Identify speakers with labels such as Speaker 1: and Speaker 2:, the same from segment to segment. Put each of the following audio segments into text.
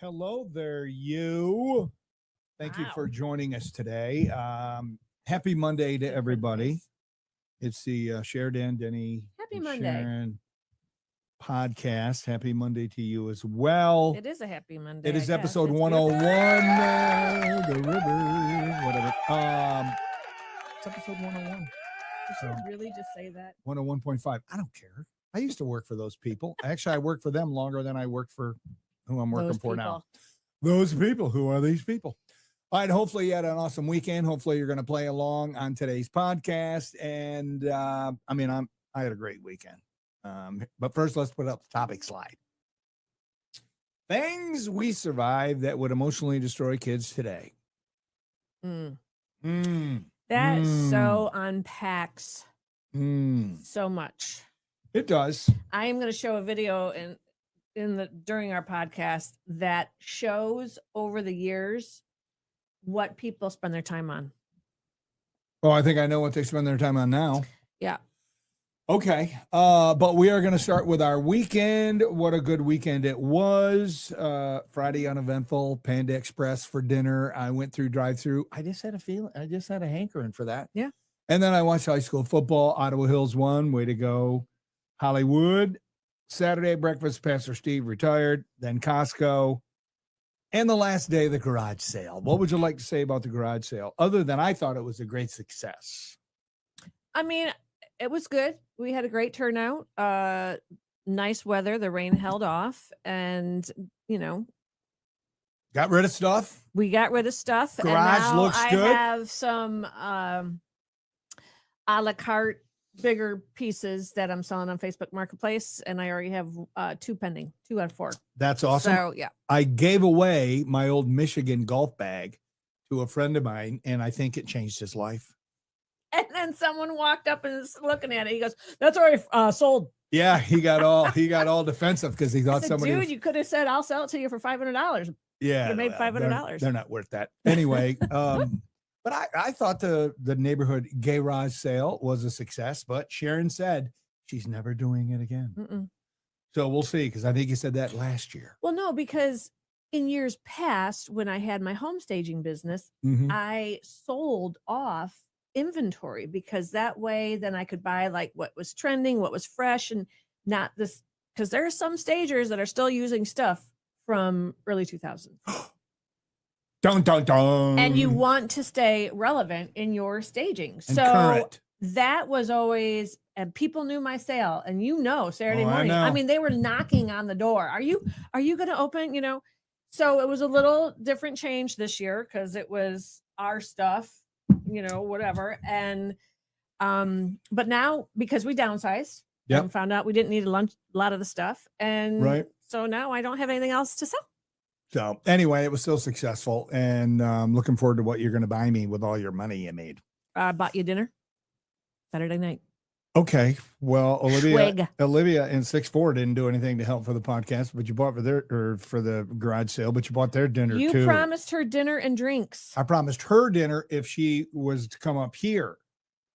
Speaker 1: Hello there, you. Thank you for joining us today. Happy Monday to everybody. It's the Sheridan, Denny,
Speaker 2: Happy
Speaker 1: and
Speaker 2: Monday.
Speaker 1: Sharon podcast. Happy Monday to you as well.
Speaker 2: It is a happy Monday.
Speaker 1: It is
Speaker 2: I guess.
Speaker 1: episode
Speaker 2: It's
Speaker 1: 101. The river, whatever. It's episode 101.
Speaker 2: You should really just say that.
Speaker 1: 101.5. I don't care. I used to work for those people. Actually, I worked for them longer than I worked for who I'm working for now. Those people. Who are these people? All right. Hopefully you had an awesome weekend. Hopefully you're going to play along on today's podcast. And I had a great weekend. But first, let's put up the topic slide. Things we survived that would emotionally destroy kids today.
Speaker 2: That so unpacks so much.
Speaker 1: It does.
Speaker 2: I am going to show a video during our podcast that shows over the years what people spend their time on.
Speaker 1: Oh, I think I know what they spend their time on now.
Speaker 2: Yeah.
Speaker 1: Okay. But we are going to start with our weekend. What a good weekend it was. Friday uneventful, Panda Express for dinner. I went through drive-through. I just had a hankering for that.
Speaker 2: Yeah.
Speaker 1: And then I watched high school football. Ottawa Hills won. Way to go, Hollywood. Saturday breakfast, Pastor Steve retired. Then Costco. And the last day, the garage sale. What would you like to say about the garage sale? Other than I thought it was a great success.
Speaker 2: I mean, it was good. We had a great turnout. Nice weather. The rain held off, and
Speaker 1: got rid of stuff.
Speaker 2: We got rid of stuff.
Speaker 1: Garage
Speaker 2: and now
Speaker 1: looks good.
Speaker 2: I have some a la carte bigger pieces that I'm selling on Facebook Marketplace, and I already have 2 pending, 2 out of 4.
Speaker 1: That's awesome.
Speaker 2: So yeah,
Speaker 1: I gave away my old Michigan golf bag to a friend of mine, and I think it changed his life.
Speaker 2: And then someone walked up and is looking at it. He goes, "That's already sold."
Speaker 1: Yeah, he got all defensive because he thought somebody.
Speaker 2: Dude, you could have said, "I'll sell it to you for $500."
Speaker 1: Yeah,
Speaker 2: you made $500.
Speaker 1: They're not worth that anyway. But I thought the neighborhood garage sale was a success. But Sharon said she's never doing it again. So we'll see, because I think you said that last year.
Speaker 2: Well, no, because in years past, when I had my home staging business, I sold off inventory, because that way then I could buy like what was trending, what was fresh, and not this, because there are some stagers that are still using stuff from early 2000s.
Speaker 1: Dun, dun, dun.
Speaker 2: And you want to stay relevant in your staging.
Speaker 1: And
Speaker 2: so
Speaker 1: current.
Speaker 2: That was always, and people knew my sale, and Saturday morning.
Speaker 1: I
Speaker 2: mean, they were knocking on the door. Are you going to open? So it was a little different change this year, because it was our stuff, whatever. And but now, because we downsized and found out we didn't need a lot of the stuff, and so now I don't have anything else to sell.
Speaker 1: So anyway, it was still successful, and looking forward to what you're going to buy me with all your money you made.
Speaker 2: I bought you dinner Saturday night.
Speaker 1: Okay. Well, Olivia and 6'4" didn't do anything to help for the podcast, but you bought for the garage sale, but you bought their dinner too.
Speaker 2: You promised her dinner and drinks.
Speaker 1: I promised her dinner if she was to come up here.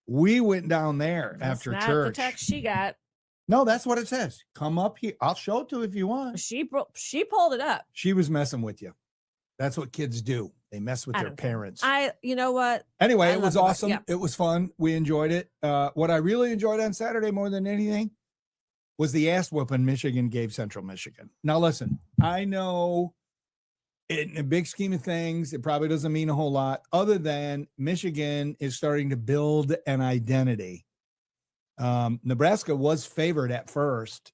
Speaker 1: We went down there after
Speaker 2: not
Speaker 1: church.
Speaker 2: The text she got.
Speaker 1: No, that's what it says. Come up here. I'll show it to you if you want.
Speaker 2: She pulled it up.
Speaker 1: She was messing with you. That's what kids do. They mess with their parents.
Speaker 2: You know what?
Speaker 1: Anyway, it was awesome. It was fun. We enjoyed it. What I really enjoyed on Saturday more than anything was the ass whooping Michigan gave Central Michigan. Now, listen, I know in the big scheme of things, it probably doesn't mean a whole lot, other than Michigan is starting to build an identity. Nebraska was favored at first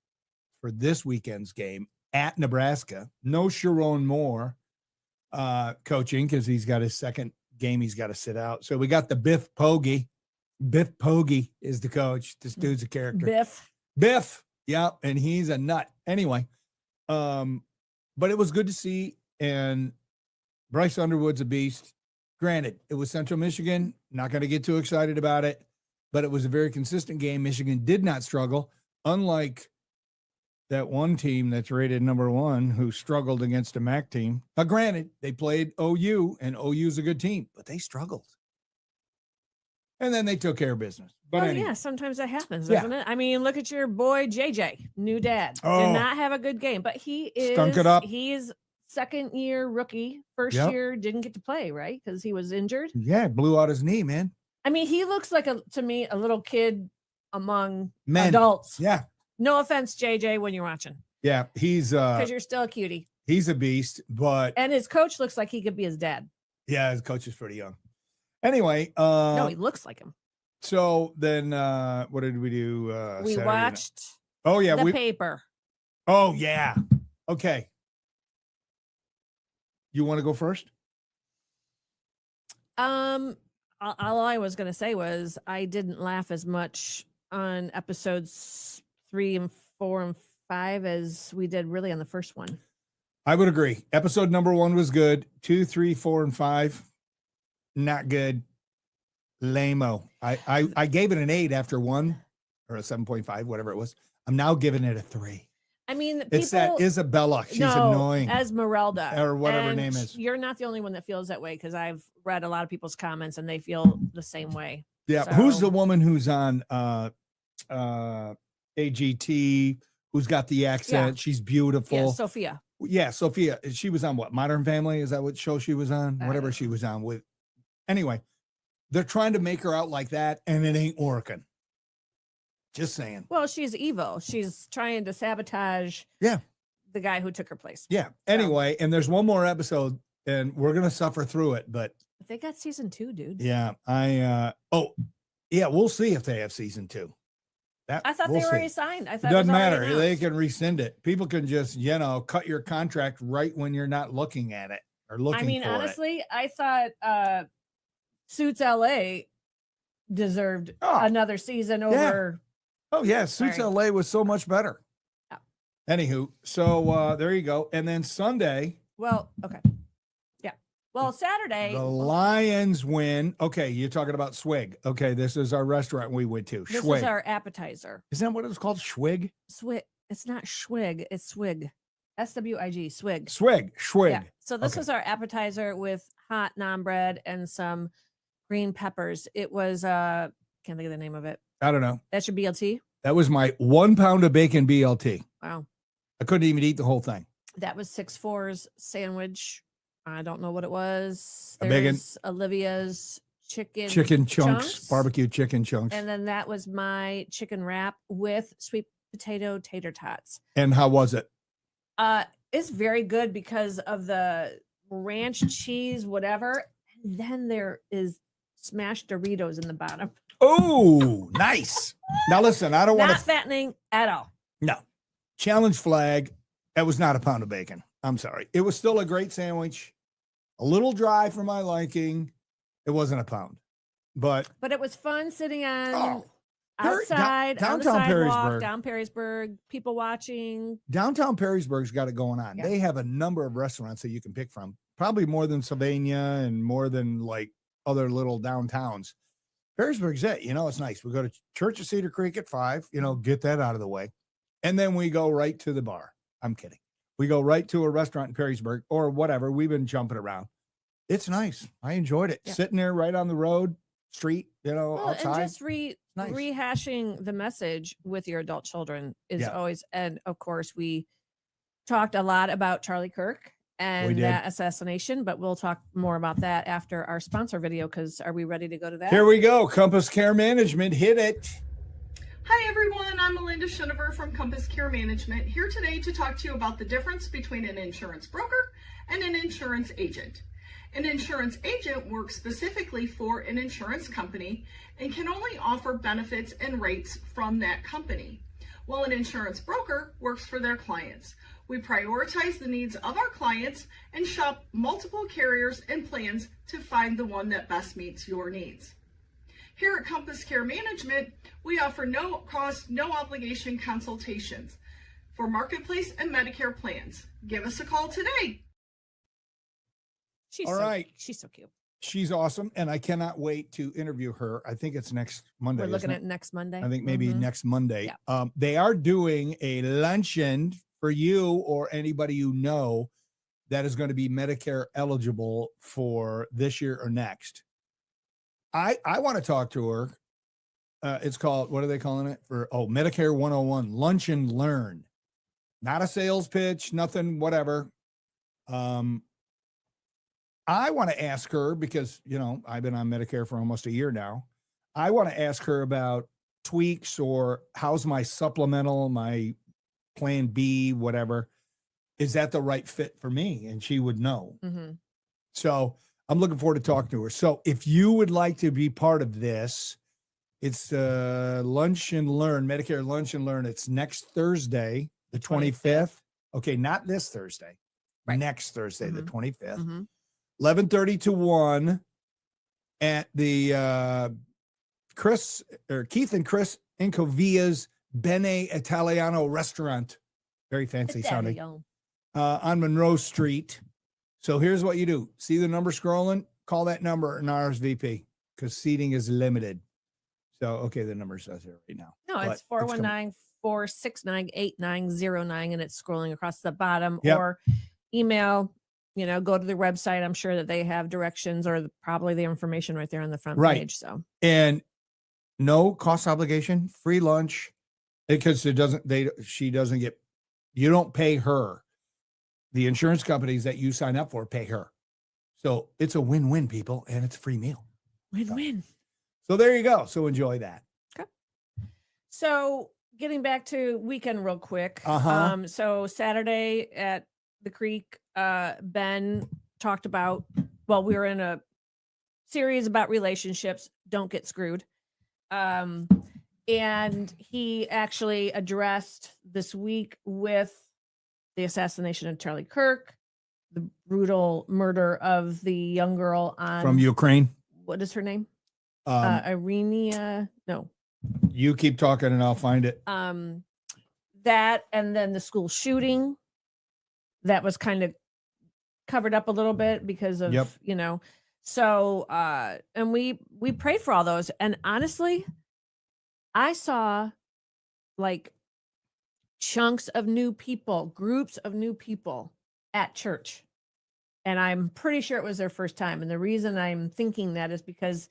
Speaker 1: for this weekend's game at Nebraska. No Sharon Moore coaching, because he's got his second game he's got to sit out. So we got the Biff Poggi. Biff Poggi is the coach. This dude's a character. Biff. Yeah, and he's a nut. Anyway, but it was good to see, and Bryce Underwood's a beast. Granted, it was Central Michigan. Not going to get too excited about it, but it was a very consistent game. Michigan did not struggle, unlike that one team that's rated number 1 who struggled against a MAC team. Now, granted, they played OU, and OU's a good team, but they struggled. And then they took care of business. But anyway.
Speaker 2: Yeah, sometimes that happens, doesn't it? I mean, look at your boy, JJ, new dad. Did not have a good game, but he is.
Speaker 1: Stunk it up.
Speaker 2: He is second year rookie, first
Speaker 1: Yep.
Speaker 2: year didn't get to play, right? Because he was injured.
Speaker 1: Yeah, blew out his knee, man.
Speaker 2: I mean, he looks like to me a little kid among
Speaker 1: Men.
Speaker 2: adults.
Speaker 1: Yeah.
Speaker 2: No offense, JJ, when you're watching.
Speaker 1: Yeah, he's
Speaker 2: because you're still a cutie.
Speaker 1: He's a beast, but
Speaker 2: and his coach looks like he could be his dad.
Speaker 1: Yeah, his coach is pretty young. Anyway,
Speaker 2: no, he looks like him.
Speaker 1: So then what did we do?
Speaker 2: We
Speaker 1: Saturday
Speaker 2: watched
Speaker 1: night? Oh yeah,
Speaker 2: the paper.
Speaker 1: Oh yeah. Okay. You want to go first?
Speaker 2: All I was gonna say was I didn't laugh as much on episodes 3 and 4 and 5 as we did really on the first one.
Speaker 1: I would agree. Episode number 1 was good. 2, 3, 4, and 5, not good. Lame-o. I gave it an 8 after 1, or a 7.5, whatever it was. I'm now giving it a 3.
Speaker 2: I mean,
Speaker 1: it's that Isabella. She's annoying.
Speaker 2: Esmeralda.
Speaker 1: Or whatever her name is.
Speaker 2: You're not the only one that feels that way, because I've read a lot of people's comments and they feel the same way.
Speaker 1: Yeah. So. Who's the woman who's on AGT, who's got the accent? Yeah. She's beautiful.
Speaker 2: Yeah, Sophia.
Speaker 1: Yeah, Sophia. She was on what? Modern Family? Is that what show she was on? Whatever she was on with. Anyway, they're trying to make her out like that, and it ain't working. Just saying.
Speaker 2: Well, she's evil. She's trying to sabotage the guy who took her place.
Speaker 1: Yeah. So. Anyway, and there's one more episode, and we're going to suffer through it, but
Speaker 2: they got season 2, dude.
Speaker 1: Yeah. We'll see if they have season 2.
Speaker 2: I thought they were already signed. I thought
Speaker 1: it doesn't matter. They can rescind it. People can just, cut your contract right when you're not looking at it or looking for it.
Speaker 2: Honestly, I thought Suits LA deserved another season over.
Speaker 1: Oh, yeah. Suits LA was so much better. Oh. Anywho, so there you go. And then Sunday.
Speaker 2: Well, okay. Yeah. Well, Saturday.
Speaker 1: The Lions win. Okay, you're talking about Swig. Okay, this is our restaurant we went to.
Speaker 2: This is our appetizer.
Speaker 1: Isn't that what it was called? Schwig?
Speaker 2: Swig. It's not Schwig. It's Swig. SWIG. Swig.
Speaker 1: Swig. Yeah.
Speaker 2: So this was our appetizer with hot naan bread and some green peppers. It was can't think of the name of it.
Speaker 1: I don't know.
Speaker 2: That's your BLT?
Speaker 1: That was my 1 pound of bacon BLT.
Speaker 2: Wow.
Speaker 1: I couldn't even eat the whole thing.
Speaker 2: That was 6'4's sandwich. I don't know what it was.
Speaker 1: There's
Speaker 2: Olivia's chicken
Speaker 1: chunks, barbecue chicken chunks.
Speaker 2: And then that was my chicken wrap with sweet potato tater tots.
Speaker 1: And how was it?
Speaker 2: It's very good because of the ranch cheese, whatever. And then there is smashed Doritos in the bottom.
Speaker 1: Oh, nice. Now listen, I don't want to
Speaker 2: fattening at all.
Speaker 1: No. Challenge flag. That was not a pound of bacon. I'm sorry. It was still a great sandwich. A little dry for my liking. It wasn't a pound. But
Speaker 2: it was fun sitting on outside
Speaker 1: downtown
Speaker 2: on the sidewalk,
Speaker 1: Perrysburg.
Speaker 2: Down Perrysburg, people watching.
Speaker 1: Downtown Perrysburg's got it going on. Yeah. They have a number of restaurants that you can pick from. Probably more than Sylvania and more than like other little downtowns. Perrysburg's it. It's nice. We go to Church of Cedar Creek at 5, get that out of the way. And then we go right to the bar. I'm kidding. We go right to a restaurant in Perrysburg or whatever. We've been jumping around. It's nice. I enjoyed it. Yeah. Sitting there right on the road, street, outside.
Speaker 2: And just rehashing the message with your adult children is always, and of course we talked a lot about Charlie Kirk and that assassination, but we'll talk more about that after our sponsor video, because are we ready to go to that?
Speaker 1: Here we go. Compass Care Management. Hit it.
Speaker 3: Hi everyone, I'm Melinda Schoonover from Compass Care Management, here today to talk to you about the difference between an insurance broker and an insurance agent. An insurance agent works specifically for an insurance company and can only offer benefits and rates from that company, while an insurance broker works for their clients. We prioritize the needs of our clients and shop multiple carriers and plans to find the one that best meets your needs. Here at Compass Care Management, we offer no cost, no obligation consultations for Marketplace and Medicare plans. Give us a call today.
Speaker 2: She's so cute.
Speaker 1: She's awesome, and I cannot wait to interview her. I think it's next Monday.
Speaker 2: We're looking at next Monday.
Speaker 1: I think maybe next Monday. Yeah. They are doing a luncheon for you or anybody you know that is going to be Medicare eligible for this year or next. I want to talk to her. It's called, what are they calling it? Medicare 101, Lunch and Learn. Not a sales pitch, nothing, whatever. I want to ask her because, I've been on Medicare for almost a year now. I want to ask her about tweaks or how's my supplemental, my plan B, whatever. Is that the right fit for me? And she would know.
Speaker 2: Mm-hmm.
Speaker 1: So I'm looking forward to talking to her. So if you would like to be part of this, it's Lunch and Learn, Medicare Lunch and Learn. It's next Thursday, the 25th. Okay, not this Thursday. Right. Next Thursday, the 25th. 11:30 to 1 at the Keith and Chris Incovia's Bene Italiano restaurant. Very fancy sounding. On Monroe Street. So here's what you do. See the number scrolling? Call that number and RSVP because seating is limited. So, okay, the number says here right now.
Speaker 2: No, it's 419-469-8909, and it's scrolling across the bottom. Yep. Or email, go to their website. I'm sure that they have directions or probably the information right there on the front page. So,
Speaker 1: and no cost obligation, free lunch, because you don't pay her. The insurance companies that you sign up for pay her. So it's a win-win, people, and it's a free meal.
Speaker 2: Win-win.
Speaker 1: So there you go. So enjoy that.
Speaker 2: Okay. So getting back to weekend real quick. So Saturday at the Creek, Ben talked about, we were in a series about relationships. Don't get screwed. And he actually addressed this week with the assassination of Charlie Kirk, the brutal murder of the young girl
Speaker 1: from Ukraine.
Speaker 2: What is her name? Irina. No.
Speaker 1: You keep talking and I'll find it.
Speaker 2: That, and then the school shooting that was kind of covered up a little bit because of, so, and we prayed for all those. And honestly, I saw like chunks of new people, groups of new people at church. And I'm pretty sure it was their first time. And the reason I'm thinking that is because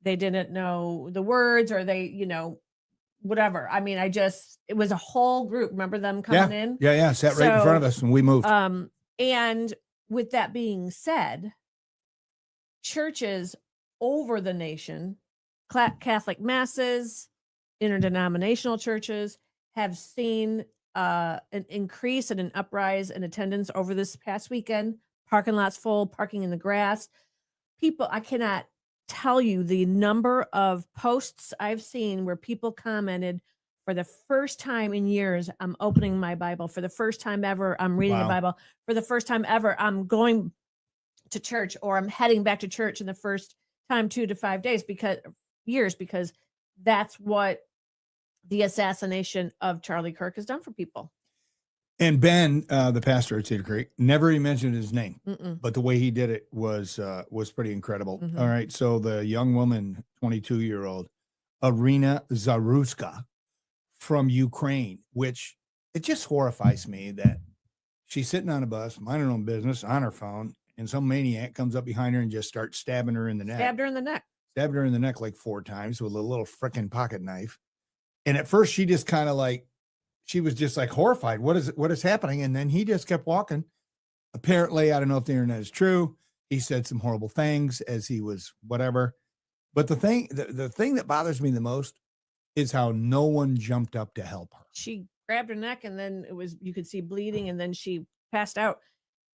Speaker 2: they didn't know the words or they, whatever. I mean, it was a whole group. Remember them coming in?
Speaker 1: Yeah. Sat right in front of us and we moved.
Speaker 2: And with that being said, churches over the nation, Catholic masses, interdenominational churches have seen an increase and an uprise in attendance over this past weekend. Parking lots full, parking in the grass. People, I cannot tell you the number of posts I've seen where people commented, for the first time in years, I'm opening my Bible. For the first time ever, I'm reading the Bible. For the first time ever, I'm going to church, or I'm heading back to church in the first time 2 to 5 days because that's what the assassination of Charlie Kirk has done for people.
Speaker 1: And Ben, the pastor at Cedar Creek, never even mentioned his name, but the way he did it was pretty incredible. Mm-hmm. All right. So the young woman, 22-year-old, Irina Zaruska from Ukraine, which it just horrifies me that she's sitting on a bus, minding her own business on her phone, and some maniac comes up behind her and just starts stabbing her in the neck.
Speaker 2: Stabbed her in the neck.
Speaker 1: Stabbed her in the neck like 4 times with a little frickin' pocket knife. And at first she just kind of she was just like horrified. What is happening? And then he just kept walking. Apparently, I don't know if the internet is true. He said some horrible things as he was whatever. But the thing that bothers me the most is how no one jumped up to help her.
Speaker 2: She grabbed her neck and then you could see bleeding and then she passed out.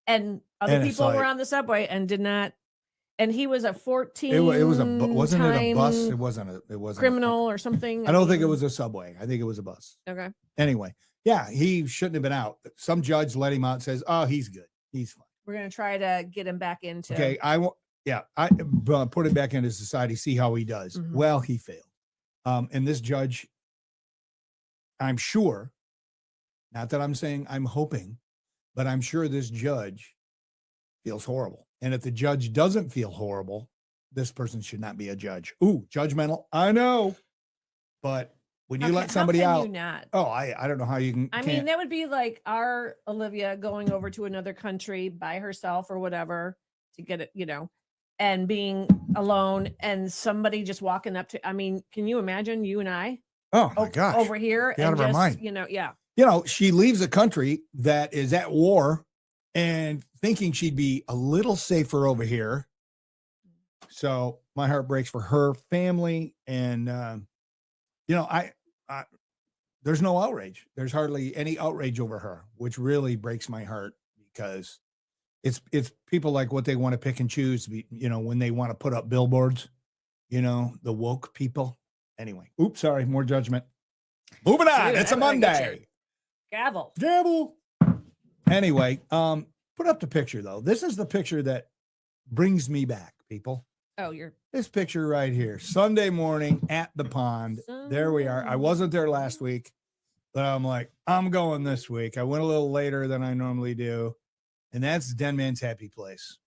Speaker 2: And other people were on the subway and did not. And he was a 14.
Speaker 1: It wasn't it a bus? It wasn't
Speaker 2: criminal or something.
Speaker 1: I don't think it was a subway. I think it was a bus.
Speaker 2: Okay.
Speaker 1: Anyway, yeah, he shouldn't have been out. Some judge let him out and says, "Oh, he's good. He's fine."
Speaker 2: We're gonna try to get him back into.
Speaker 1: Okay, I put him back into society. See how he does. Mm-hmm. Well, he failed. And this judge, I'm sure, not that I'm saying I'm hoping, but I'm sure this judge feels horrible. And if the judge doesn't feel horrible, this person should not be a judge. Ooh, judgmental. I know. But when you let somebody out, I don't know how you can.
Speaker 2: I mean, that would be like our Olivia going over to another country by herself or whatever to get it, and being alone and somebody just walking up to, I mean, can you imagine you and I?
Speaker 1: Oh my gosh.
Speaker 2: Over here.
Speaker 1: Out of our mind.
Speaker 2: Yeah.
Speaker 1: She leaves a country that is at war and thinking she'd be a little safer over here. So my heart breaks for her family. And, I there's no outrage. There's hardly any outrage over her, which really breaks my heart because it's people like what they want to pick and choose, when they want to put up billboards, the woke people. Anyway, oops, sorry, more judgment. Moving on. It's a Monday.
Speaker 2: Gavel.
Speaker 1: Anyway, put up the picture though. This is the picture that brings me back, people.
Speaker 2: Oh,
Speaker 1: this picture right here. Sunday morning at the pond. There we are. I wasn't there last week, but I'm like, I'm going this week. I went a little later than I normally do. And that's Den Man's happy place.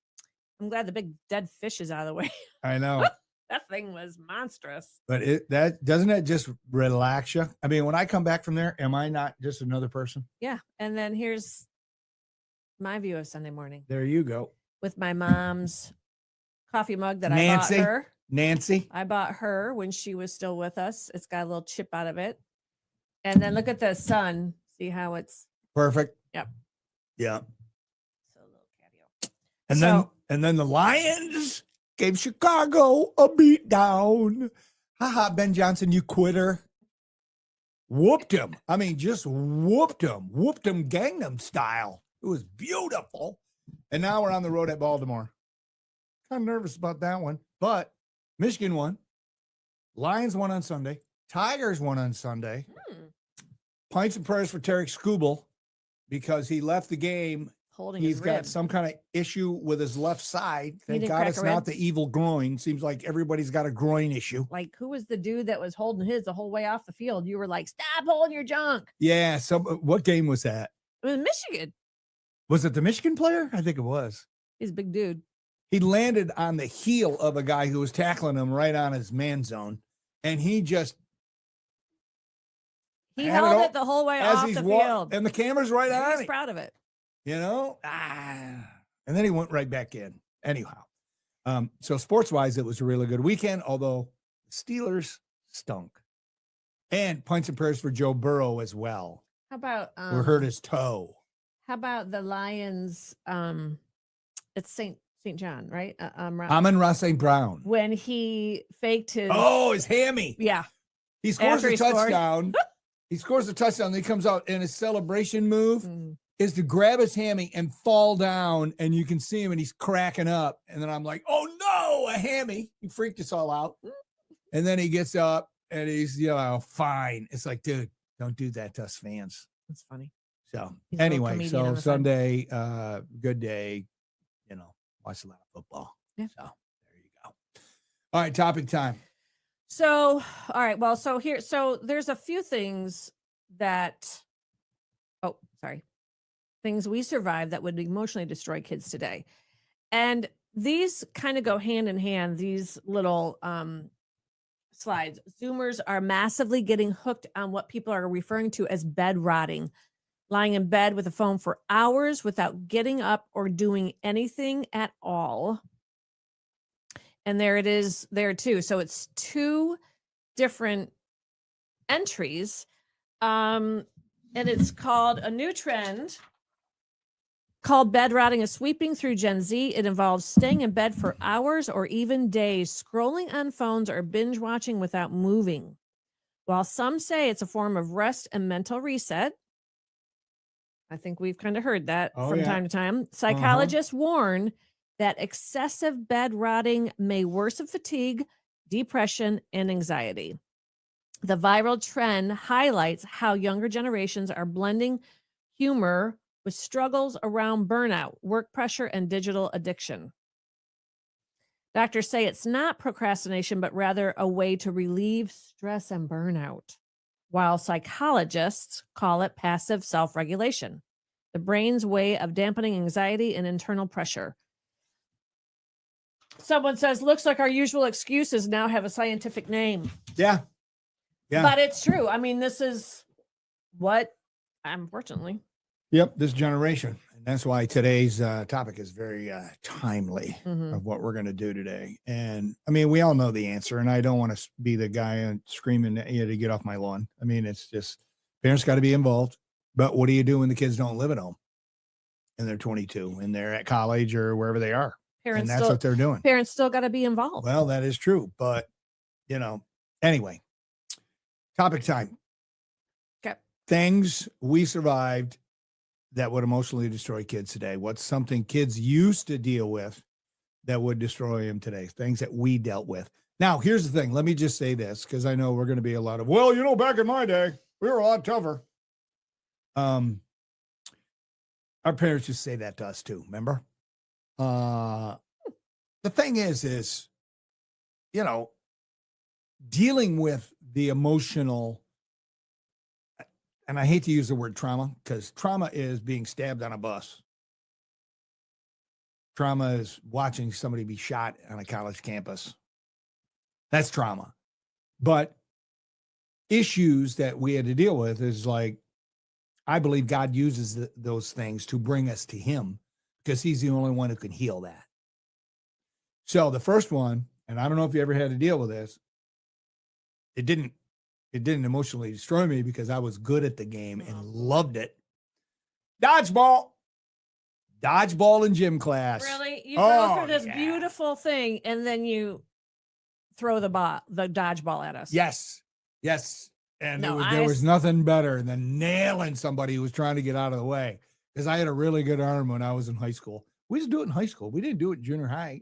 Speaker 2: I'm glad the big dead fish is out of the way.
Speaker 1: I know.
Speaker 2: That thing was monstrous.
Speaker 1: But doesn't it just relax you? I mean, when I come back from there, am I not just another person?
Speaker 2: Yeah. And then here's my view of Sunday morning.
Speaker 1: There you go.
Speaker 2: With my mom's coffee mug that I bought her.
Speaker 1: Nancy.
Speaker 2: I bought her when she was still with us. It's got a little chip out of it. And then look at the sun. See how it's
Speaker 1: perfect.
Speaker 2: Yep.
Speaker 1: Yeah.
Speaker 2: So a little catio.
Speaker 1: And then the Lions gave Chicago a beat down. Haha, Ben Johnson, you quitter. Whooped him. I mean, just whooped him. Whooped him Gangnam style. It was beautiful. And now we're on the road at Baltimore. Kind of nervous about that one. But Michigan won. Lions won on Sunday. Tigers won on Sunday. Pints and prayers for Tarek Skubal because he left the game. He's got some kind of issue with his left side. Thank God it's not the evil groin. Seems like everybody's got a groin issue.
Speaker 2: Like, who was the dude that was holding his the whole way off the field? You were like, stop holding your junk.
Speaker 1: Yeah. So what game was that?
Speaker 2: It was Michigan.
Speaker 1: Was it the Michigan player? I think it was.
Speaker 2: He's a big dude.
Speaker 1: He landed on the heel of a guy who was tackling him right on his man zone. And he just.
Speaker 2: He held it the whole way off the field.
Speaker 1: And the camera's right on it.
Speaker 2: He's proud of it.
Speaker 1: And then he went right back in. Anyhow, so sports-wise, it was a really good weekend, although the Steelers stunk. And points and prayers for Joe Burrow as well.
Speaker 2: How about
Speaker 1: who hurt his toe?
Speaker 2: How about the Lions? It's St. John, right?
Speaker 1: Amon-Ra St. Brown.
Speaker 2: When he faked his
Speaker 1: his hammy.
Speaker 2: Yeah.
Speaker 1: He scores a touchdown. He scores a touchdown. Then he comes out and his celebration move is to grab his hammy and fall down, and you can see him and he's cracking up. And then I'm like, oh no, a hammy. He freaked us all out. And then he gets up and he's, fine. It's like, dude, don't do that to us fans.
Speaker 2: That's funny.
Speaker 1: So anyway, so Sunday, good day, watch a lot of football.
Speaker 2: Yeah.
Speaker 1: So there you go. All right, topic time.
Speaker 2: So, all right. Well, so there's a few things things we survived that would emotionally destroy kids today. And these kind of go hand in hand, these little slides. Zoomers are massively getting hooked on what people are referring to as bed rotting, lying in bed with a phone for hours without getting up or doing anything at all. And there it is there too. So it's two different entries. And it's called a new trend called bed rotting is sweeping through Gen Z. It involves staying in bed for hours or even days, scrolling on phones or binge watching without moving. While some say it's a form of rest and mental reset, I think we've kind of heard that from time to time. Psychologists warn that excessive bed rotting may worsen fatigue, depression, and anxiety. The viral trend highlights how younger generations are blending humor with struggles around burnout, work pressure, and digital addiction. Doctors say it's not procrastination, but rather a way to relieve stress and burnout, while psychologists call it passive self-regulation, the brain's way of dampening anxiety and internal pressure. Someone says, looks like our usual excuses now have a scientific name.
Speaker 1: Yeah.
Speaker 2: But it's true. I mean, this is what, unfortunately.
Speaker 1: Yep, this generation. And that's why today's topic is very timely of what we're going to do today. And I mean, we all know the answer, and I don't want to be the guy screaming at you to get off my lawn. I mean, it's just parents got to be involved. But what do you do when the kids don't live at home? and they're 22 and they're at college or wherever they are.
Speaker 2: Parents
Speaker 1: And that's
Speaker 2: still,
Speaker 1: what they're doing.
Speaker 2: Parents still got to be involved.
Speaker 1: Well, that is true. But, anyway, topic time.
Speaker 2: Okay.
Speaker 1: Things we survived that would emotionally destroy kids today. What's something kids used to deal with that would destroy them today? Things that we dealt with. Now, here's the thing. Let me just say this, because I know we're going to be a lot of, back in my day, we were a lot tougher. Our parents just say that to us too, remember? The thing is, dealing with the emotional, and I hate to use the word trauma, because trauma is being stabbed on a bus. Trauma is watching somebody be shot on a college campus. That's trauma. But issues that we had to deal with is like, I believe God uses those things to bring us to him, because he's the only one who can heal that. So the first one, and I don't know if you ever had to deal with this, it didn't emotionally destroy me because I was good at the game and loved it. Dodgeball in gym class.
Speaker 2: Really? You go through this beautiful thing and then you throw the dodgeball at us.
Speaker 1: Yes. And
Speaker 2: No,
Speaker 1: there was nothing better than nailing somebody who was trying to get out of the way, because I had a really good arm when I was in high school. We just do it in high school. We didn't do it in junior high.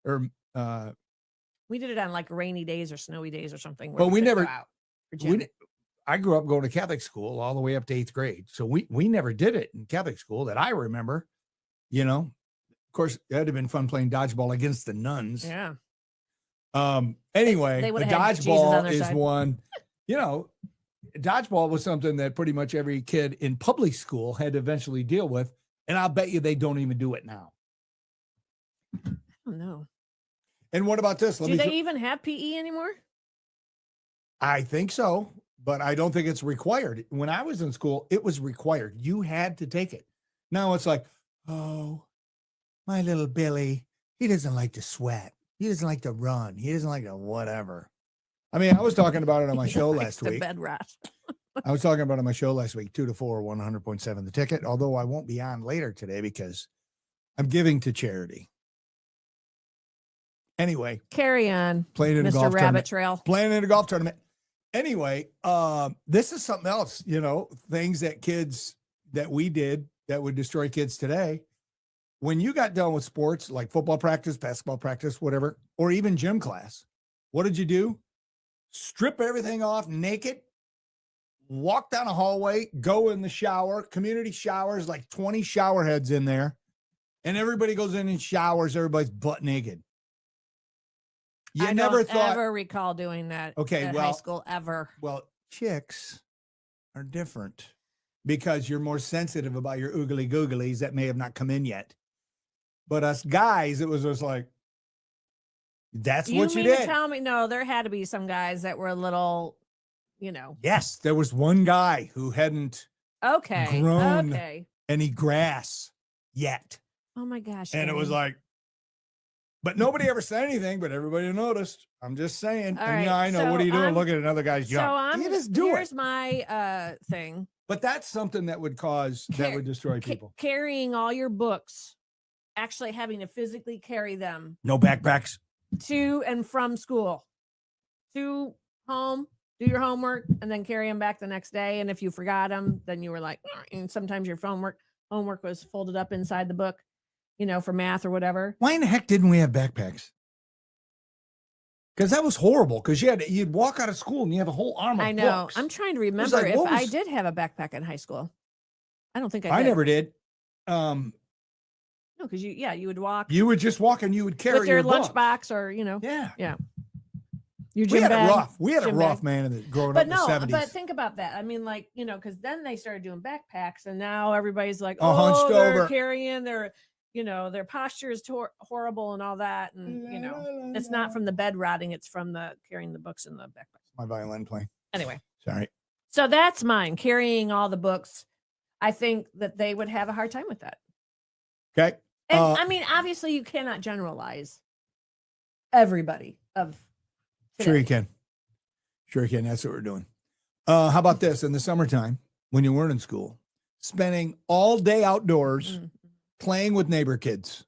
Speaker 2: We did it on like rainy days or snowy days or something.
Speaker 1: But we never,
Speaker 2: I
Speaker 1: I grew up going to Catholic school all the way up to 8th grade. So we never did it in Catholic school that I remember, Of course, it would have been fun playing dodgeball against the nuns.
Speaker 2: Yeah.
Speaker 1: Anyway,
Speaker 2: they
Speaker 1: the
Speaker 2: had Jesus on
Speaker 1: dodgeball
Speaker 2: their
Speaker 1: is
Speaker 2: side.
Speaker 1: one, dodgeball was something that pretty much every kid in public school had to eventually deal with. And I'll bet you they don't even do it now.
Speaker 2: I don't know.
Speaker 1: And what about this?
Speaker 2: Do they even have PE anymore?
Speaker 1: I think so, but I don't think it's required. When I was in school, it was required. You had to take it. Now it's like, oh, my little Billy, he doesn't like to sweat. He doesn't like to run. He doesn't like to whatever. I mean, I was talking about it on my show last week.
Speaker 2: Bed rot.
Speaker 1: I was talking about it on my show last week, 2 to 4, 100.7 the ticket, although I won't be on later today because I'm giving to charity. Anyway.
Speaker 2: Carry on,
Speaker 1: playing in a
Speaker 2: Mr.
Speaker 1: golf
Speaker 2: Rabbit
Speaker 1: tournament.
Speaker 2: Trail.
Speaker 1: Playing in a golf tournament. Anyway, this is something else, things that kids that we did that would destroy kids today. When you got done with sports like football practice, basketball practice, whatever, or even gym class, what did you do? Strip everything off naked, walk down a hallway, go in the shower, community showers, like 20 shower heads in there. And everybody goes in and showers. Everybody's butt naked.
Speaker 2: I
Speaker 1: never
Speaker 2: don't ever recall doing that at high school ever.
Speaker 1: Well, chicks are different because you're more sensitive about your oogly googlies that may have not come in yet. But us guys, it was just like, that's what you
Speaker 2: mean
Speaker 1: did.
Speaker 2: to tell me? No, there had to be some guys that were a little,
Speaker 1: Yes, there was one guy who hadn't grown any grass yet.
Speaker 2: Oh my gosh.
Speaker 1: And it was like, but nobody ever said anything, but everybody noticed. I'm just saying.
Speaker 2: All
Speaker 1: and
Speaker 2: right,
Speaker 1: yeah, I know.
Speaker 2: so
Speaker 1: What are you doing? Looking at another guy's jump.
Speaker 2: Here's my thing.
Speaker 1: But that's something that would that would destroy people.
Speaker 2: Carrying all your books, actually having to physically carry them.
Speaker 1: No backpacks.
Speaker 2: To and from school. To home, do your homework, and then carry them back the next day. And if you forgot them, then you were like, and sometimes your homework was folded up inside the book, for math or whatever.
Speaker 1: Why in the heck didn't we have backpacks? Because that was horrible. Because you'd walk out of school and you have a whole arm of
Speaker 2: I know.
Speaker 1: books.
Speaker 2: I'm trying to remember if I did have a backpack in high school. I don't think I did.
Speaker 1: I never did.
Speaker 2: No, because you would walk.
Speaker 1: You would just walk and you would carry
Speaker 2: with your
Speaker 1: books.
Speaker 2: lunchbox or
Speaker 1: Yeah.
Speaker 2: Your gym bag.
Speaker 1: It rough. We had it rough, man, growing up in the 70s.
Speaker 2: But think about that. I mean, because then they started doing backpacks, and now everybody's like,
Speaker 1: hunched
Speaker 2: they're
Speaker 1: over.
Speaker 2: carrying their posture is horrible and all that, and it's not from the bed rotting; it's from the carrying the books in the backpack.
Speaker 1: My violin playing.
Speaker 2: Anyway,
Speaker 1: sorry.
Speaker 2: So that's mine. Carrying all the books. I think that they would have a hard time with that.
Speaker 1: Okay.
Speaker 2: And I mean, obviously, you cannot generalize everybody of.
Speaker 1: Sure you can. That's what we're doing. How about this? In the summertime, when you weren't in school, spending all day outdoors playing with neighbor kids.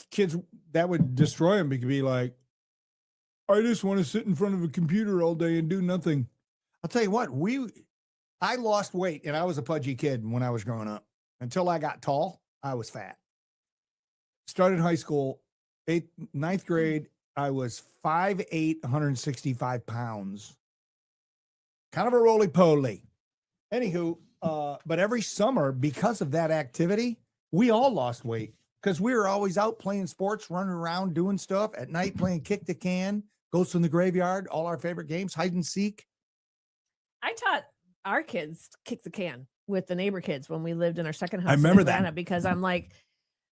Speaker 1: Kids that would destroy them. It could be like, I just want to sit in front of a computer all day and do nothing. I'll tell you what, I lost weight and I was a pudgy kid when I was growing up. Until I got tall, I was fat. Started high school, ninth grade, I was 5'8", 165 pounds. Kind of a roly-poly. Anywho, but every summer, because of that activity, we all lost weight because we were always out playing sports, running around, doing stuff. At night, playing kick the can, Ghosts in the Graveyard, all our favorite games, hide and seek.
Speaker 2: I taught our kids to kick the can with the neighbor kids when we lived in our second house.
Speaker 1: I remember
Speaker 2: in Atlanta
Speaker 1: that.
Speaker 2: because I'm like,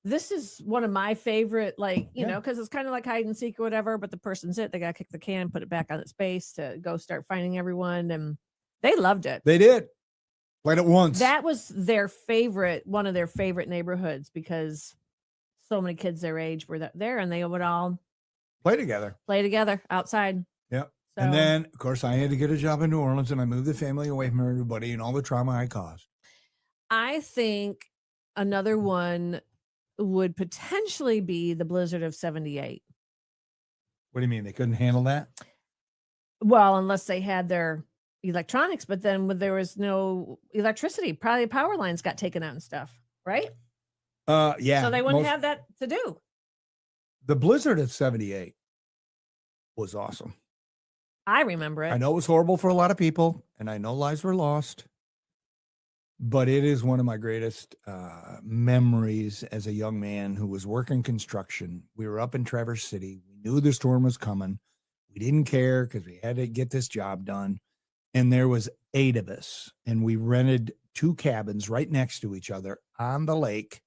Speaker 2: this is one of my favorite, like, you know, because it's kind of like hide and seek or whatever, but the person's it. They got to kick the can, put it back on its base to go start finding everyone. And they loved it.
Speaker 1: They did. Played it once.
Speaker 2: That was their favorite, one of their favorite neighborhoods because so many kids their age were there and they would all
Speaker 1: play together
Speaker 2: outside.
Speaker 1: Yep.
Speaker 2: So,
Speaker 1: And then, of course, I had to get a job in New Orleans and I moved the family away from everybody and all the trauma I caused.
Speaker 2: I think another one would potentially be the blizzard of 78.
Speaker 1: What do you mean? They couldn't handle that?
Speaker 2: Well, unless they had their electronics, but then when there was no electricity, probably power lines got taken out and stuff, right?
Speaker 1: Yeah.
Speaker 2: So they wouldn't have that to do.
Speaker 1: The blizzard of 78 was awesome.
Speaker 2: I remember it.
Speaker 1: I know it was horrible for a lot of people, and I know lives were lost, but it is one of my greatest memories as a young man who was working construction. We were up in Traverse City. We knew the storm was coming. We didn't care because we had to get this job done. And there was 8 of us, and we rented 2 cabins right next to each other on the lake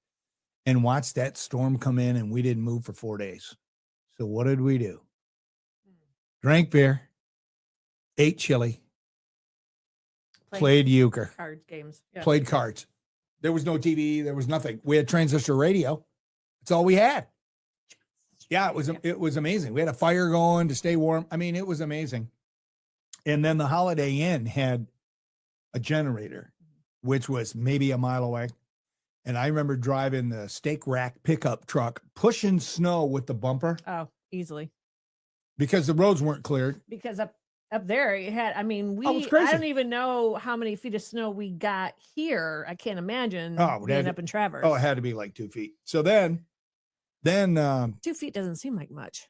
Speaker 1: and watched that storm come in, and we didn't move for 4 days. So what did we do? Drank beer, ate chili, played euchre,
Speaker 2: card games,
Speaker 1: played cards. There was no TV. There was nothing. We had transistor radio. That's all we had. Yeah, it was amazing. We had a fire going to stay warm. I mean, it was amazing. And then the Holiday Inn had a generator, which was maybe a mile away. And I remember driving the steak rack pickup truck, pushing snow with the bumper.
Speaker 2: Oh, easily.
Speaker 1: Because the roads weren't cleared.
Speaker 2: Because up there, you had, I mean,
Speaker 1: it's crazy.
Speaker 2: I don't even know how many feet of snow we got here. I can't imagine being up in Traverse.
Speaker 1: Oh, it had to be like 2 feet. So then
Speaker 2: 2 feet doesn't seem like much.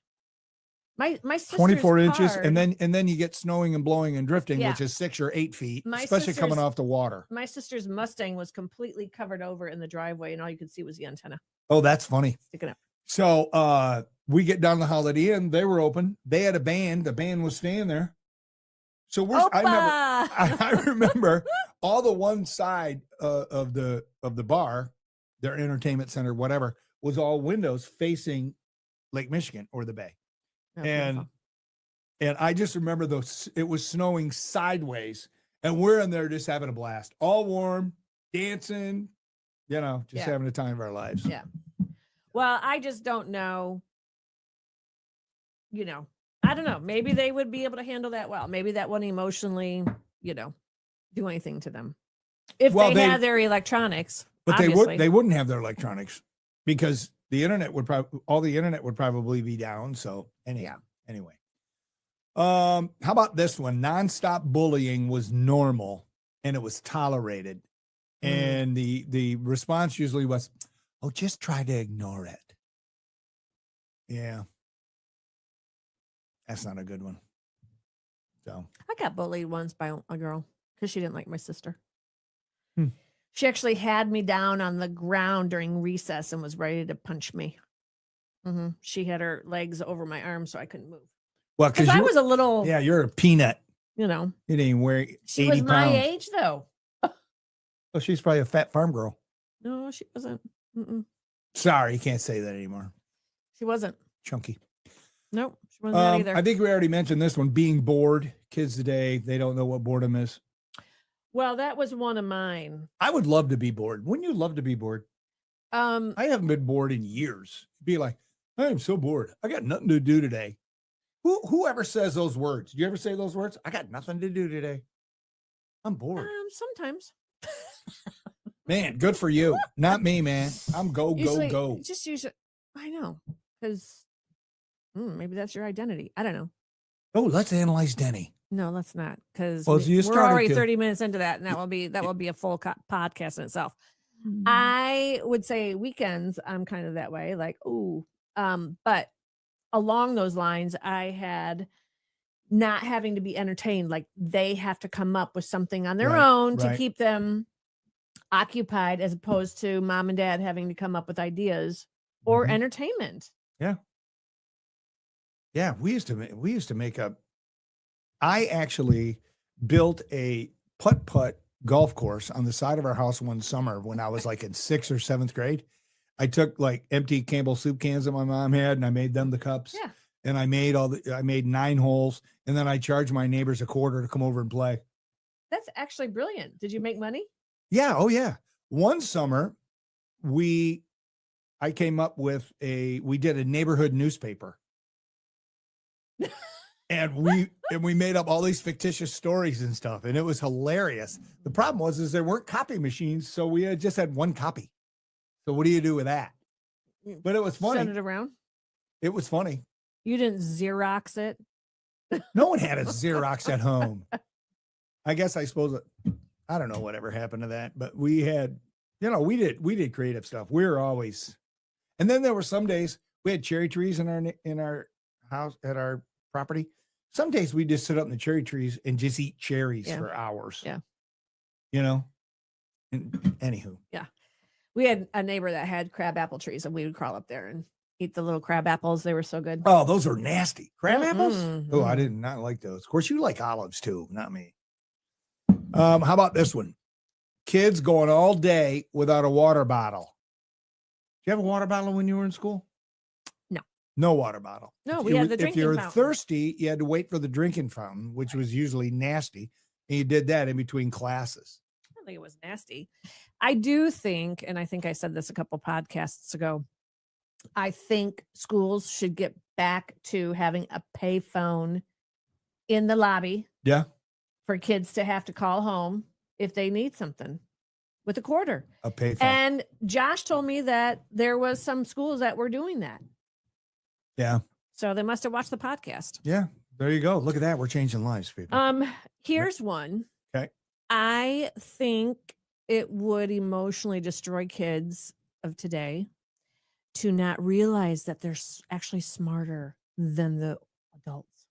Speaker 2: My sister's
Speaker 1: 24 inches, and then you get snowing and blowing and drifting,
Speaker 2: Yeah.
Speaker 1: which is 6 or 8 feet,
Speaker 2: My
Speaker 1: especially coming
Speaker 2: sister's-
Speaker 1: off the water.
Speaker 2: My sister's Mustang was completely covered over in the driveway, and all you could see was the antenna
Speaker 1: Oh, that's funny.
Speaker 2: sticking up.
Speaker 1: So we get down to the Holiday Inn. They were open. They had a band. The band was staying there. So I remember all the one side of the bar, their entertainment center, whatever, was all windows facing Lake Michigan or the bay.
Speaker 2: Oh,
Speaker 1: And
Speaker 2: beautiful.
Speaker 1: and I just remember it was snowing sideways, and we're in there just having a blast, all warm, dancing, just
Speaker 2: Yeah.
Speaker 1: having the time of our lives.
Speaker 2: Yeah. Well, I just don't know. I don't know. Maybe they would be able to handle that well. Maybe that wouldn't emotionally, do anything to them. If
Speaker 1: Well,
Speaker 2: they had their electronics.
Speaker 1: But
Speaker 2: obviously.
Speaker 1: they wouldn't have their electronics because the internet would probably be down. So anyway. How about this one? Nonstop bullying was normal and it was tolerated. And the response usually was, oh, just try to ignore it. Yeah. That's not a good one. So
Speaker 2: I got bullied once by a girl because she didn't like my sister.
Speaker 1: Hmm.
Speaker 2: She actually had me down on the ground during recess and was ready to punch me. She had her legs over my arms so I couldn't move.
Speaker 1: well,
Speaker 2: Because I was a little,
Speaker 1: you're a peanut.
Speaker 2: you know.
Speaker 1: You didn't even wear 80
Speaker 2: She was my
Speaker 1: pounds.
Speaker 2: age though.
Speaker 1: Oh, she's probably a fat farm girl.
Speaker 2: No, she wasn't. Mm-mm.
Speaker 1: Sorry, you can't say that anymore.
Speaker 2: She wasn't.
Speaker 1: Chunky.
Speaker 2: Nope, she wasn't that either.
Speaker 1: I think we already mentioned this one, being bored. Kids today, they don't know what boredom is.
Speaker 2: Well, that was one of mine.
Speaker 1: I would love to be bored. Wouldn't you love to be bored?
Speaker 2: I
Speaker 1: I haven't been bored in years. Be like, I am so bored. I got nothing to do today. Whoever says those words? Do you ever say those words? I got nothing to do today. I'm bored.
Speaker 2: sometimes.
Speaker 1: Man, good for you. Not me, man. I'm go.
Speaker 2: Just use it. I know, because maybe that's your identity. I don't know.
Speaker 1: Oh, let's analyze Denny.
Speaker 2: No, let's not, because
Speaker 1: Well, you
Speaker 2: we're
Speaker 1: started
Speaker 2: already
Speaker 1: to.
Speaker 2: 30 minutes into that, and that will be a full podcast in itself.
Speaker 1: Mm-hmm.
Speaker 2: I would say weekends, I'm kind of that way, like, but along those lines, I had not having to be entertained. Like, they have to come up with something on their own to keep them occupied, as opposed to mom and dad having to come up with ideas or entertainment.
Speaker 1: Yeah. Yeah. We used to make up. I actually built a putt-putt golf course on the side of our house one summer when I was like in 6th or 7th grade. I took like empty Campbell soup cans that my mom had, and I made them the cups.
Speaker 2: Yeah.
Speaker 1: And I made 9 holes, and then I charged my neighbors $0.25 to come over and play.
Speaker 2: That's actually brilliant. Did you make money?
Speaker 1: Yeah. Oh yeah. One summer I came up with we did a neighborhood newspaper. And we made up all these fictitious stories and stuff, and it was hilarious. The problem was there weren't copy machines, so we just had one copy. So what do you do with that? But it was funny.
Speaker 2: Send it around.
Speaker 1: It was funny.
Speaker 2: You didn't Xerox it.
Speaker 1: No one had a Xerox at home. I guess I suppose I don't know whatever happened to that, but we had, we did creative stuff. We were always, and then there were some days we had cherry trees in our house at our property. Some days we just sit up in the cherry trees and just eat cherries for hours.
Speaker 2: Yeah.
Speaker 1: And anywho.
Speaker 2: Yeah. We had a neighbor that had crab apple trees, and we would crawl up there and eat the little crab apples. They were so good.
Speaker 1: Oh, those are nasty. Crab apples?
Speaker 2: Mm-hmm.
Speaker 1: Oh, I did not like those. Of course, you like olives too, not me. How about this one? Kids going all day without a water bottle. Did you have a water bottle when you were in school? No water bottle.
Speaker 2: No, we had the drinking fountain. If you were
Speaker 1: thirsty, you had to wait for the drinking fountain, which was usually nasty. And you did that in between classes.
Speaker 2: I don't think it was nasty. I do think, and I think I said this a couple podcasts ago, I think schools should get back to having a pay phone in the lobby.
Speaker 1: Yeah.
Speaker 2: For kids to have to call home if they need something with a quarter.
Speaker 1: A pay phone.
Speaker 2: And Josh told me that there was some schools that were doing that.
Speaker 1: Yeah.
Speaker 2: So they must have watched the podcast.
Speaker 1: Yeah. There you go. Look at that. We're changing lives, people.
Speaker 2: Here's one.
Speaker 1: Okay.
Speaker 2: I think it would emotionally destroy kids of today to not realize that they're actually smarter than the adults.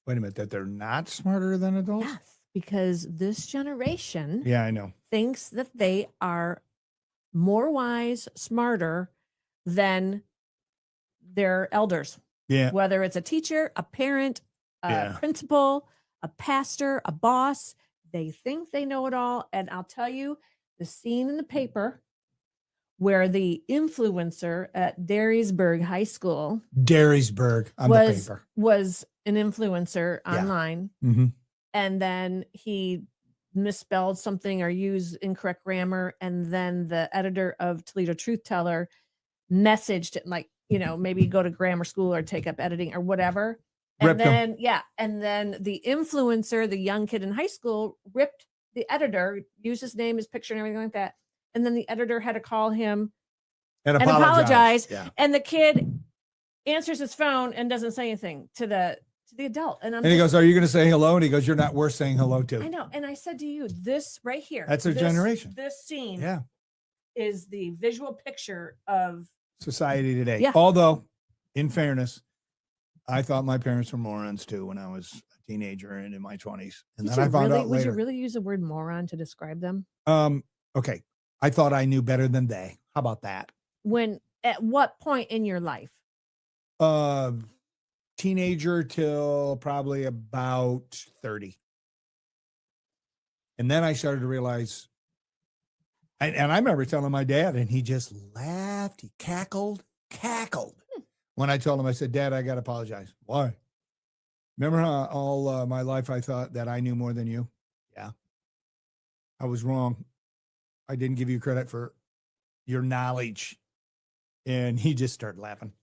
Speaker 1: Wait a minute, that they're not smarter than adults?
Speaker 2: Yes, because this generation
Speaker 1: I know.
Speaker 2: Thinks that they are more wise, smarter than their elders.
Speaker 1: Yeah.
Speaker 2: Whether it's a teacher, a parent, a principal, a pastor, a boss, they think they know it all. And I'll tell you, the scene in the paper where the influencer at Darysburg High School
Speaker 1: Darysburg on the paper
Speaker 2: was an influencer online.
Speaker 1: Mm-hmm.
Speaker 2: And then he misspelled something or used incorrect grammar. And then the editor of Toledo Truth Teller messaged it like, maybe go to grammar school or take up editing or whatever. And then the influencer, the young kid in high school, ripped the editor, used his name, his picture, and everything like that. And then the editor had to call him and apologize.
Speaker 1: Yeah.
Speaker 2: And the kid answers his phone and doesn't say anything to the adult. And
Speaker 1: he goes, "Are you going to say hello?" And he goes, "You're not worth saying hello to."
Speaker 2: I know. And I said to you, this right here.
Speaker 1: That's a generation.
Speaker 2: This scene
Speaker 1: is
Speaker 2: the visual picture of
Speaker 1: society today.
Speaker 2: Yeah.
Speaker 1: Although, in fairness, I thought my parents were morons too when I was a teenager and in my 20s. And then I found out later.
Speaker 2: Would you really use the word moron to describe them?
Speaker 1: Okay. I thought I knew better than they. How about that?
Speaker 2: At what point in your life?
Speaker 1: Teenager till probably about 30. And then I started to realize, and I remember telling my dad, and he just laughed. He cackled. When I told him, I said, "Dad, I got to apologize." "Why?" "Remember how all my life I thought that I knew more than you?" "Yeah. I was wrong. I didn't give you credit for your knowledge." And he just started laughing.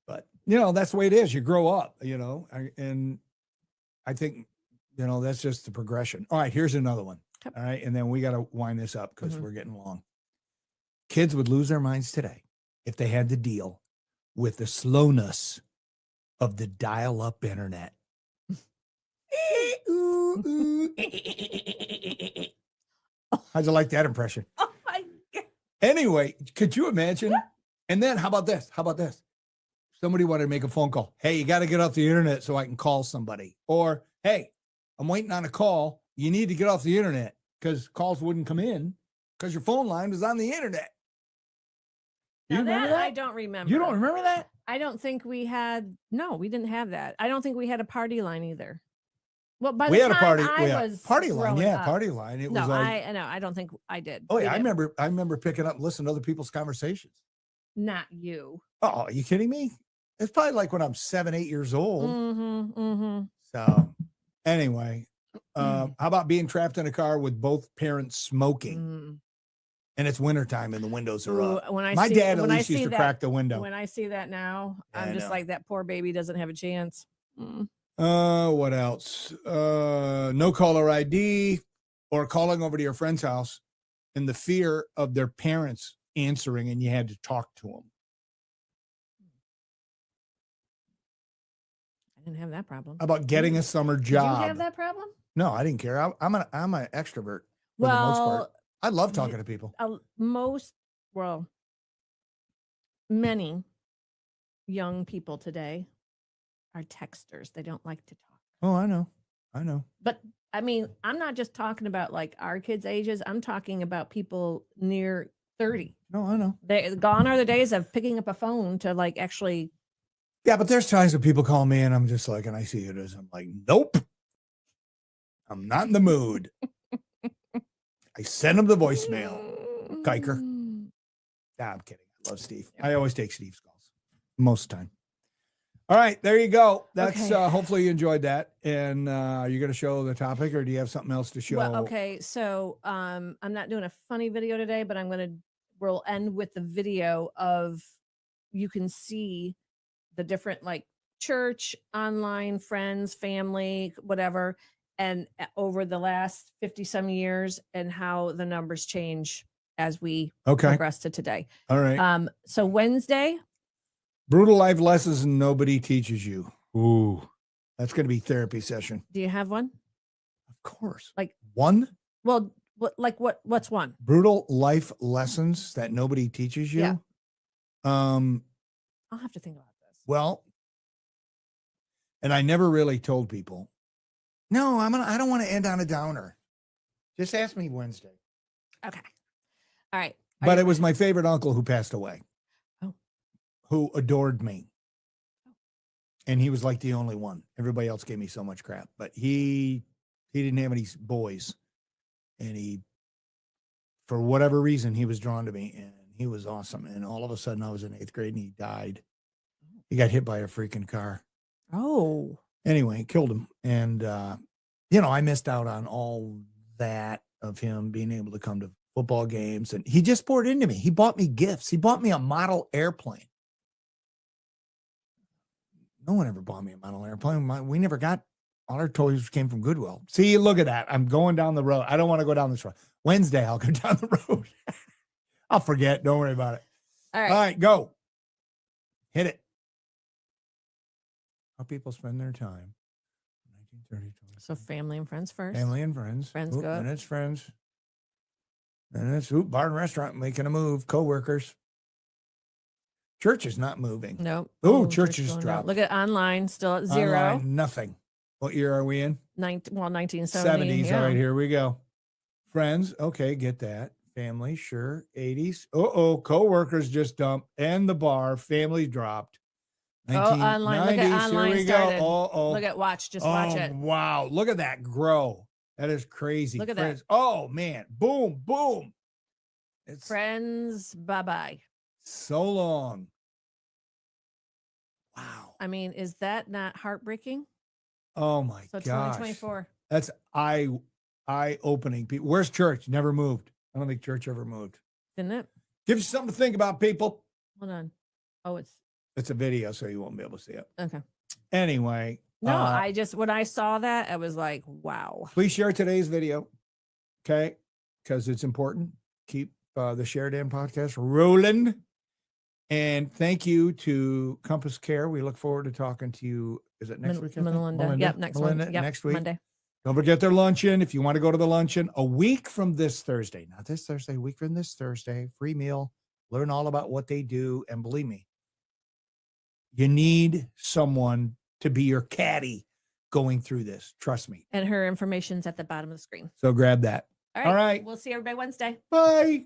Speaker 1: But, that's the way it is. You grow up, and I think, that's just the progression. All right, here's another one.
Speaker 2: Yep.
Speaker 1: All right. And then we got to wind this up because
Speaker 2: Mhm.
Speaker 1: we're getting long. Kids would lose their minds today if they had to deal with the slowness of the dial-up internet. How'd you like that impression?
Speaker 2: Oh my God.
Speaker 1: Anyway, could you imagine? And then how about this? How about this? Somebody wanted to make a phone call. Hey, you got to get off the internet so I can call somebody. Or, hey, I'm waiting on a call. You need to get off the internet because calls wouldn't come in because your phone line was on the internet. You
Speaker 2: Now
Speaker 1: remember
Speaker 2: that
Speaker 1: that?
Speaker 2: I don't remember.
Speaker 1: You don't remember that?
Speaker 2: I don't think we had. No, we didn't have that. I don't think we had a party line either. Well, by
Speaker 1: We
Speaker 2: the
Speaker 1: had a
Speaker 2: time
Speaker 1: party.
Speaker 2: I was
Speaker 1: party line.
Speaker 2: growing
Speaker 1: Yeah,
Speaker 2: up-
Speaker 1: party line. It
Speaker 2: No,
Speaker 1: was like,
Speaker 2: I don't think I did.
Speaker 1: oh
Speaker 2: We
Speaker 1: yeah, I
Speaker 2: didn't.
Speaker 1: remember picking up and listening to other people's conversations.
Speaker 2: Not you.
Speaker 1: Oh, are you kidding me? It's probably like when I'm 7, 8 years old.
Speaker 2: Mm-hmm. Mm-hmm.
Speaker 1: So anyway, how about being trapped in a car with both parents smoking?
Speaker 2: Mm.
Speaker 1: And it's wintertime and the windows are up.
Speaker 2: When I
Speaker 1: My
Speaker 2: see,
Speaker 1: dad at
Speaker 2: when I
Speaker 1: least used
Speaker 2: see
Speaker 1: to
Speaker 2: that,
Speaker 1: crack the window.
Speaker 2: When I see that now,
Speaker 1: Yeah,
Speaker 2: I'm
Speaker 1: I
Speaker 2: just
Speaker 1: know.
Speaker 2: like, that poor baby doesn't have a chance. Mm.
Speaker 1: What else? No caller ID or calling over to your friend's house in the fear of their parents answering and you had to talk to them.
Speaker 2: I didn't have that problem.
Speaker 1: How about getting a summer job?
Speaker 2: Did you have that problem?
Speaker 1: No, I didn't care. I'm an extrovert for the most part.
Speaker 2: Well,
Speaker 1: I love talking to people.
Speaker 2: Many young people today are texters. They don't like to talk.
Speaker 1: Oh, I know.
Speaker 2: But I mean, I'm not just talking about like our kids' ages. I'm talking about people near 30.
Speaker 1: No, I know.
Speaker 2: Gone are the days of picking up a phone to like actually.
Speaker 1: Yeah, but there's times when people call me and I'm just like, and I see it as I'm like, nope, I'm not in the mood. I send them the voicemail. Kiker. Nah, I'm kidding. I love Steve. I always take Steve's calls most of the time. All right, there you go. That's
Speaker 2: Okay.
Speaker 1: Hopefully you enjoyed that. And are you going to show the topic or do you have something else to show?
Speaker 2: Well, okay. So I'm not doing a funny video today, but we'll end with the video of, you can see the different like church, online, friends, family, whatever. And over the last 50 some years and how the numbers change as we progress to today.
Speaker 1: All right.
Speaker 2: So Wednesday.
Speaker 1: Brutal life lessons and nobody teaches you. Ooh, that's going to be therapy session.
Speaker 2: Do you have one?
Speaker 1: Of course.
Speaker 2: Like
Speaker 1: one?
Speaker 2: Well, what's one?
Speaker 1: Brutal life lessons that nobody teaches you.
Speaker 2: Yeah.
Speaker 1: I'll
Speaker 2: have to think about this.
Speaker 1: Well, and I never really told people, no, I don't want to end on a downer. Just ask me Wednesday.
Speaker 2: Okay. All right.
Speaker 1: But it was my favorite uncle who passed away.
Speaker 2: Oh.
Speaker 1: Who adored me. And he was like the only one. Everybody else gave me so much crap, but he didn't have any boys. And for whatever reason, he was drawn to me and he was awesome. And all of a sudden I was in 8th grade and he died. He got hit by a freaking car.
Speaker 2: Oh.
Speaker 1: Anyway, killed him. And, I missed out on all that of him being able to come to football games. And he just poured into me. He bought me gifts. He bought me a model airplane. No one ever bought me a model airplane. We never got, all our toys came from Goodwill. See, look at that. I'm going down the road. I don't want to go down this road. Wednesday, I'll go down the road. I'll forget. Don't worry about it.
Speaker 2: All right.
Speaker 1: All right, go. Hit it. How people spend their time. 1930.
Speaker 2: So family and friends first.
Speaker 1: Family and friends.
Speaker 2: Friends go.
Speaker 1: Then it's friends. Then it's bar and restaurant making a move. Co-workers. Church is not moving.
Speaker 2: No.
Speaker 1: Oh, church is
Speaker 2: going
Speaker 1: dropped.
Speaker 2: up. Look at online, still at 0.
Speaker 1: Online, nothing. What year are we in?
Speaker 2: 1970.
Speaker 1: 70s.
Speaker 2: Yeah.
Speaker 1: All right, here we go. Friends. Okay, get that. Family, sure. 80s. Co-workers just dumped. And the bar. Family dropped.
Speaker 2: Online. Look at online
Speaker 1: Here we
Speaker 2: started.
Speaker 1: go.
Speaker 2: Look at watch. Just watch it.
Speaker 1: Wow. Look at that grow. That is crazy.
Speaker 2: Look at
Speaker 1: Friends.
Speaker 2: that.
Speaker 1: Oh, man. Boom, boom. It's
Speaker 2: Friends. Bye-bye.
Speaker 1: so long. Wow.
Speaker 2: I mean, is that not heartbreaking?
Speaker 1: Oh, my
Speaker 2: So
Speaker 1: gosh.
Speaker 2: 2024.
Speaker 1: That's eye-opening. People. Where's church? Never moved. I don't think church ever moved.
Speaker 2: Didn't it?
Speaker 1: Give you something to think about, people.
Speaker 2: Hold on. Oh,
Speaker 1: It's a video, so you won't be able to see it.
Speaker 2: okay.
Speaker 1: Anyway.
Speaker 2: No, when I saw that, I was like, wow.
Speaker 1: Please share today's video. Okay. Because it's important. Keep the Sheridan podcast rolling. And thank you to Compass Care. We look forward to talking to you. Is it next week? I think?
Speaker 2: Melinda. Yep, next
Speaker 1: Melinda,
Speaker 2: one. Yep,
Speaker 1: next week.
Speaker 2: Monday.
Speaker 1: Don't forget their luncheon. If you want to go to the luncheon a week from this Thursday, not this Thursday, a week from this Thursday, free meal, learn all about what they do. And believe me, you need someone to be your caddy going through this. Trust me.
Speaker 2: And her information's at the bottom of the screen.
Speaker 1: So grab that.
Speaker 2: All right.
Speaker 1: All right.
Speaker 2: We'll see everybody Wednesday.
Speaker 1: Bye.